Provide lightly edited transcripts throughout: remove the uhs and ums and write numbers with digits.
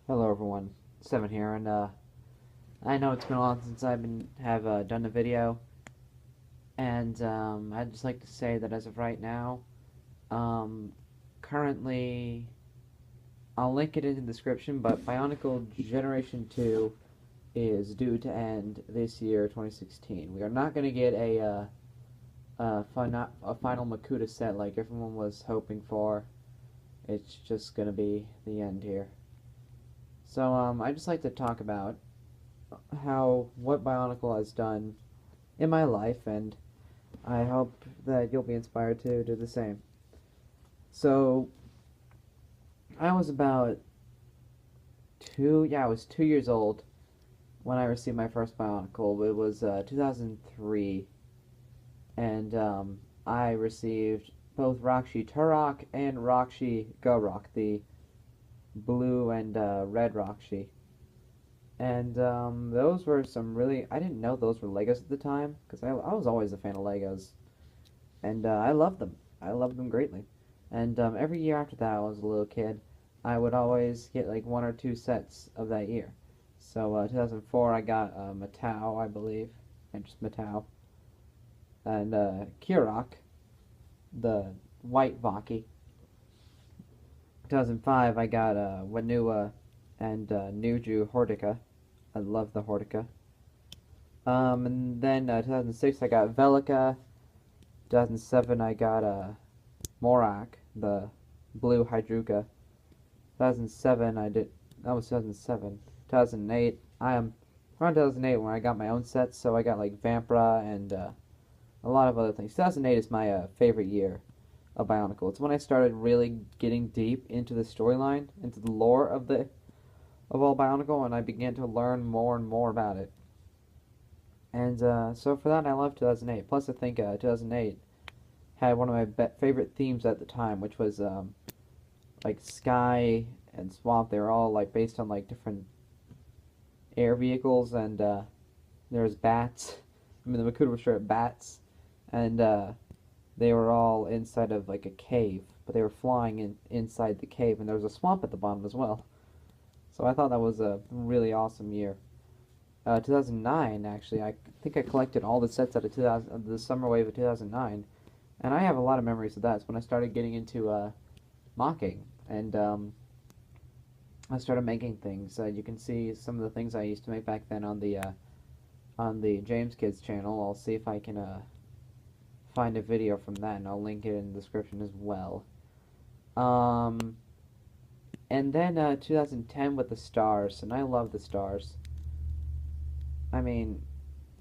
Hello everyone, Seven here, and I know it's been a while since I've done a video, and I'd just like to say that as of right now, um, currently I'll link it in the description, but Bionicle Generation 2 is due to end this year, 2016. We are not going to get a final Makuta set like everyone was hoping for. It's just going to be the end here. So I'd just like to talk about what Bionicle has done in my life, and I hope that you'll be inspired to do the same. So I was about I was 2 years old when I received my first Bionicle. It was 2003, and I received both Rockshi Turok and Rockshi Gorok, the blue and red Rockshi. And those were some really. I didn't know those were Legos at the time because I was always a fan of Legos, and I loved them. I loved them greatly. And every year after that, when I was a little kid, I would always get like one or two sets of that year. So 2004, I got Matau, I believe, and just Matau, and Kirok, the white Vaki. 2005, I got Wanua and Nuju Hortica. I love the Hortica. And then 2006 I got Velica. 2007 I got Morak, the blue Hydruka. 2007 I did. That was 2007. 2008 I am around 2008 when I got my own sets. So I got like Vampra and a lot of other things. 2008 is my favorite year of Bionicle. It's when I started really getting deep into the storyline, into the lore of all Bionicle, and I began to learn more and more about it. And so for that, I love 2008. Plus, I think 2008 had one of my favorite themes at the time, which was like sky and swamp. They were all like based on like different air vehicles, and there was bats. I mean, the Makuta were straight up bats, and they were all inside of like a cave, but they were flying inside the cave, and there was a swamp at the bottom as well. So I thought that was a really awesome year. 2009, actually, I think I collected all the sets out of the summer wave of 2009, and I have a lot of memories of that. It's when I started getting into mocking, and I started making things. You can see some of the things I used to make back then on the James Kids channel. I'll see if I can find a video from that, and I'll link it in the description as well. And then 2010 with the stars, and I love the stars. I mean,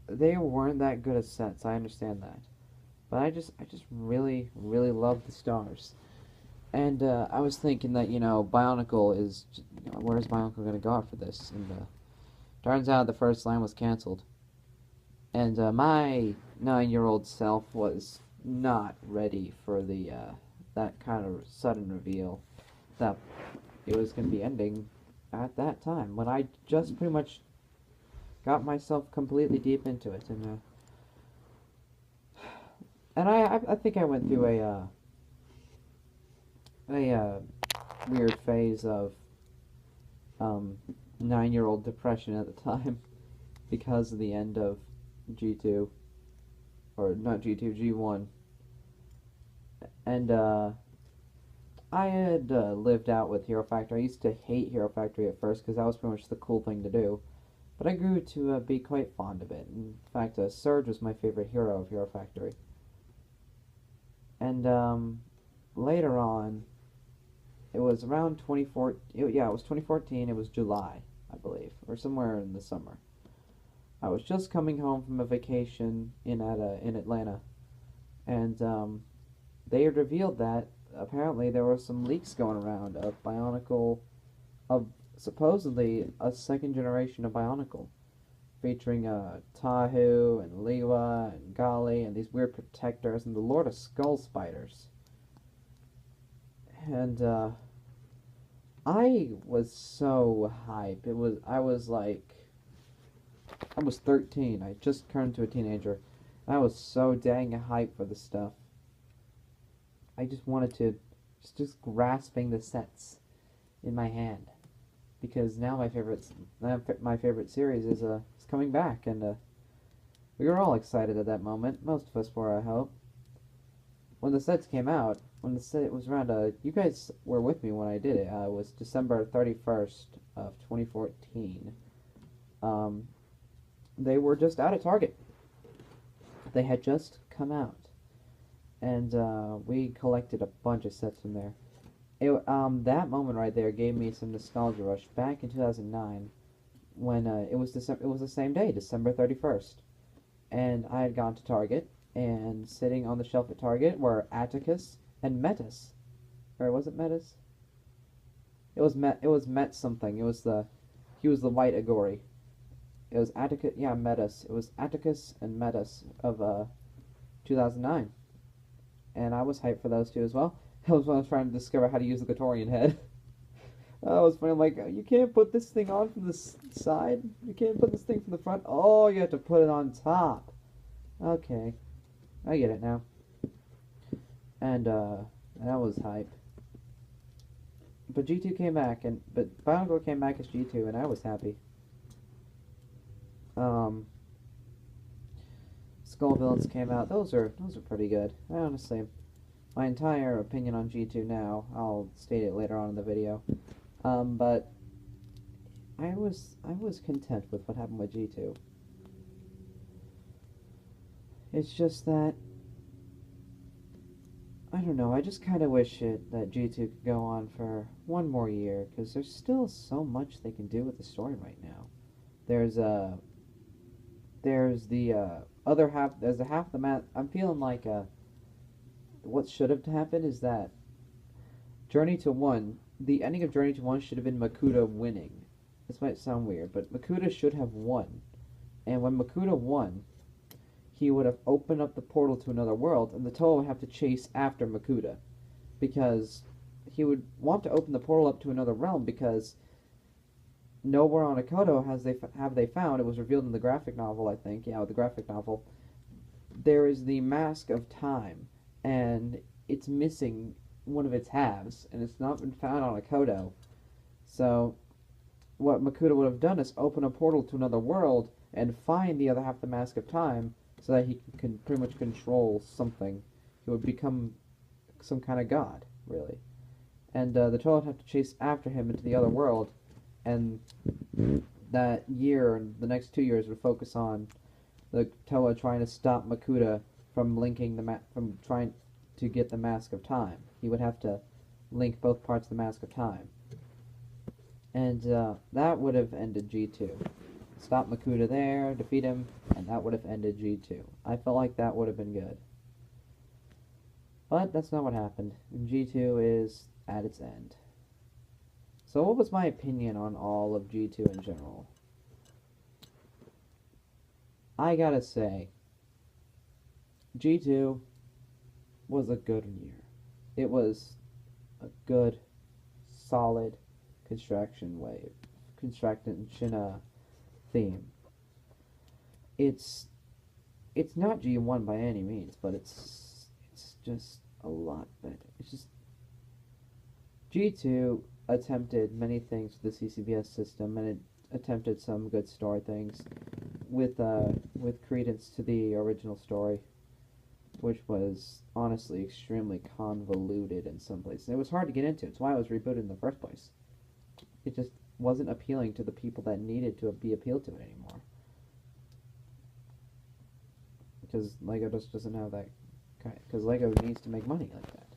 they weren't that good as sets. I understand that, but I just really, really love the stars. And I was thinking that Bionicle is, where's Bionicle gonna go after this? And turns out the first line was canceled, and my 9-year-old self was not ready for the that kind of sudden reveal that it was going to be ending at that time when I just pretty much got myself completely deep into it, and I think I went through a weird phase of 9-year-old depression at the time because of the end of G2, or not G2, G1, and I had lived out with Hero Factory. I used to hate Hero Factory at first because that was pretty much the cool thing to do. But I grew to be quite fond of it. In fact, Surge was my favorite hero of Hero Factory. And later on, it was around 2014. Yeah, it was 2014. It was July, I believe, or somewhere in the summer. I was just coming home from a vacation in Atlanta, and they had revealed that apparently there were some leaks going around of Bionicle, of supposedly a second generation of Bionicle, featuring Tahu and Lewa and Gali and these weird protectors and the Lord of Skull Spiders. And I was so hyped. I was 13. I just turned to a teenager. I was so dang hyped for the stuff. I just wanted to, just grasping the sets in my hand. because now my favorite series is coming back, and we were all excited at that moment. Most of us were, I hope. When the sets came out, when the set was around, you guys were with me when I did it. It was December 31st of 2014. They were just out of Target. They had just come out, and we collected a bunch of sets from there. That moment right there gave me some nostalgia rush back in 2009 when it was the same day, December 31st, and I had gone to Target, and sitting on the shelf at Target were Atticus and Metis, or was it Metis? It was Met something. He was the white Agori. It was Atticus, yeah, Metis. It was Atticus and Metis of 2009, and I was hyped for those two as well. That was when I was trying to discover how to use the Gatorian head. That was funny. I'm like, you can't put this thing on from the side. You can't put this thing from the front. Oh, you have to put it on top. Okay, I get it now. And that was hype. But G2 came back, but Bionicle came back as G2, and I was happy. Skull Villains came out. Those are pretty good. Honestly, my entire opinion on G2 now, I'll state it later on in the video. But I was content with what happened with G2. It's just that, I don't know, I just kind of wish that G2 could go on for one more year, because there's still so much they can do with the story right now. There's the other half, there's the half of the map. I'm feeling like what should have happened is that the ending of Journey to 1 should have been Makuta winning. This might sound weird, but Makuta should have won. And when Makuta won, he would have opened up the portal to another world, and the Toa would have to chase after Makuta. Because he would want to open the portal up to another realm, because nowhere on Akoto have they found, it was revealed in the graphic novel, I think, yeah, the graphic novel, there is the Mask of Time, and it's missing one of its halves, and it's not been found on Akoto. So, what Makuta would have done is open a portal to another world and find the other half of the Mask of Time, so that he can pretty much control something. He would become some kind of god, really. And the Toa would have to chase after him into the other world, and that year and the next 2 years would focus on the Toa trying to stop Makuta from from trying to get the Mask of Time. He would have to link both parts of the Mask of Time. And that would have ended G2. Stop Makuta there, defeat him, and that would have ended G2. I felt like that would have been good. But that's not what happened. And G2 is at its end. So what was my opinion on all of G2 in general? I gotta say, G2 was a good year. It was a good, solid construction theme. It's not G1 by any means, but it's just a lot better. It's just G2 attempted many things with the CCBS system, and it attempted some good story things with credence to the original story, which was honestly extremely convoluted in some places. It was hard to get into. It's why it was rebooted in the first place. It just wasn't appealing to the people that needed to be appealed to it anymore. Because LEGO just doesn't have that kind. Because LEGO needs to make money like that.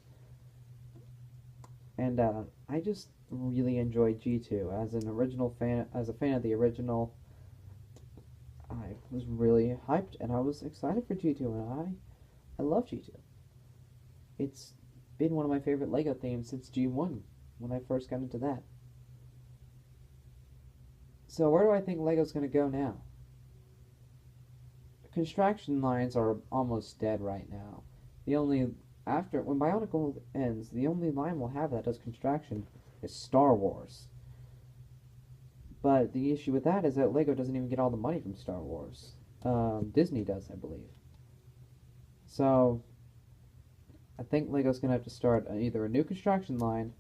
And I just really enjoyed G2 as an original fan. As a fan of the original, I was really hyped, and I was excited for G2, and I love G2. It's been one of my favorite LEGO themes since G1, when I first got into that. So where do I think LEGO's going to go now? Construction lines are almost dead right now. When Bionicle ends, the only line we'll have that does construction is Star Wars. But the issue with that is that LEGO doesn't even get all the money from Star Wars. Disney does, I believe. So I think LEGO's going to have to start either a new construction line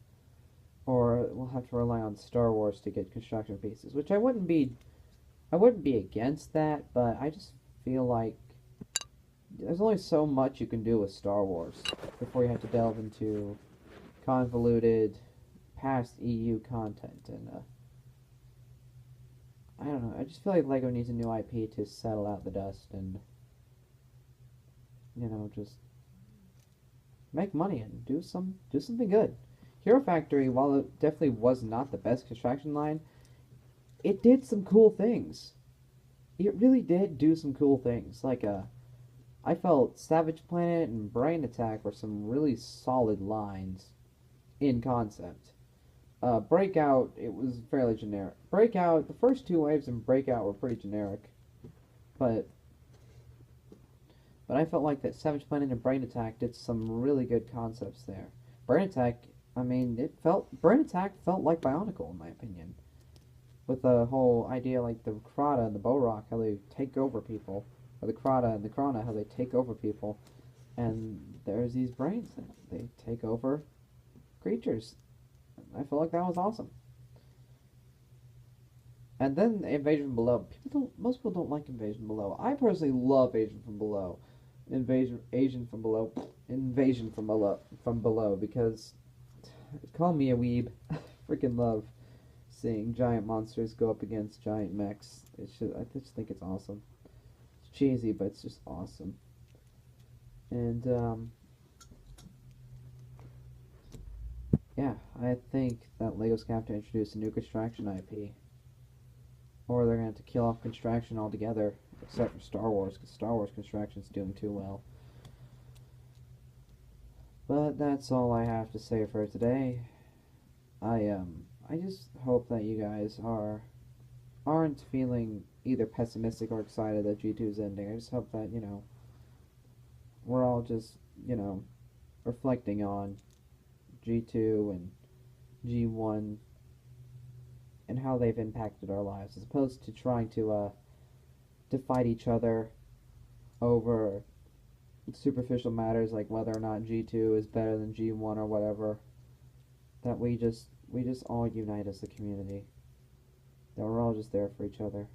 or we'll have to rely on Star Wars to get construction pieces, which I wouldn't be against that, but I just feel like there's only so much you can do with Star Wars before you have to delve into convoluted past EU content, and I don't know. I just feel like Lego needs a new IP to settle out the dust and just make money and do something good. Hero Factory, while it definitely was not the best construction line, it did some cool things. It really did do some cool things. Like I felt Savage Planet and Brain Attack were some really solid lines in concept. Breakout, it was fairly generic. Breakout, the first two waves in Breakout were pretty generic, but I felt like that Savage Planet and Brain Attack did some really good concepts there. Brain Attack, I mean, Brain Attack felt like Bionicle in my opinion, with the whole idea like the Krata and the Bohrok, how they take over people, or the Krata and the Krana, how they take over people, and there's these brains that they take over creatures. I feel like that was awesome. And then Invasion from Below. Most people don't like Invasion Below. I personally love Asian from Below. Invasion from below, because call me a weeb. I freaking love seeing giant monsters go up against giant mechs. I just think it's awesome. It's cheesy, but it's just awesome. And yeah, I think that Lego's gonna have to introduce a new construction IP, or they're gonna have to kill off construction altogether, except for Star Wars, because Star Wars construction's doing too well. But that's all I have to say for today. I just hope that you guys aren't feeling either pessimistic or excited that G2 is ending. I just hope that, we're all just, reflecting on G2 and G1 and how they've impacted our lives, as opposed to trying to fight each other over superficial matters like whether or not G2 is better than G1 or whatever. That we just all unite as a community. That we're all just there for each other.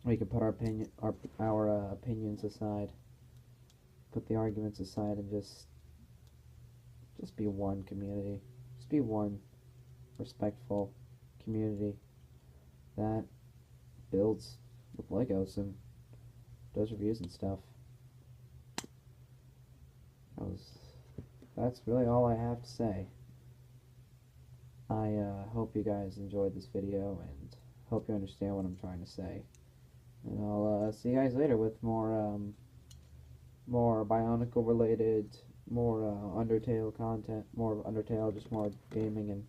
We can put our opinions aside, put the arguments aside, and just be one community. Just be one respectful community that builds with Legos and does reviews and stuff. That's really all I have to say. I hope you guys enjoyed this video and hope you understand what I'm trying to say. And I'll see you guys later with more Bionicle related, more Undertale content, more Undertale, just more gaming and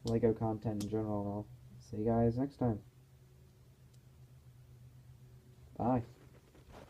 Lego content in general. And I'll see you guys next time. Bye.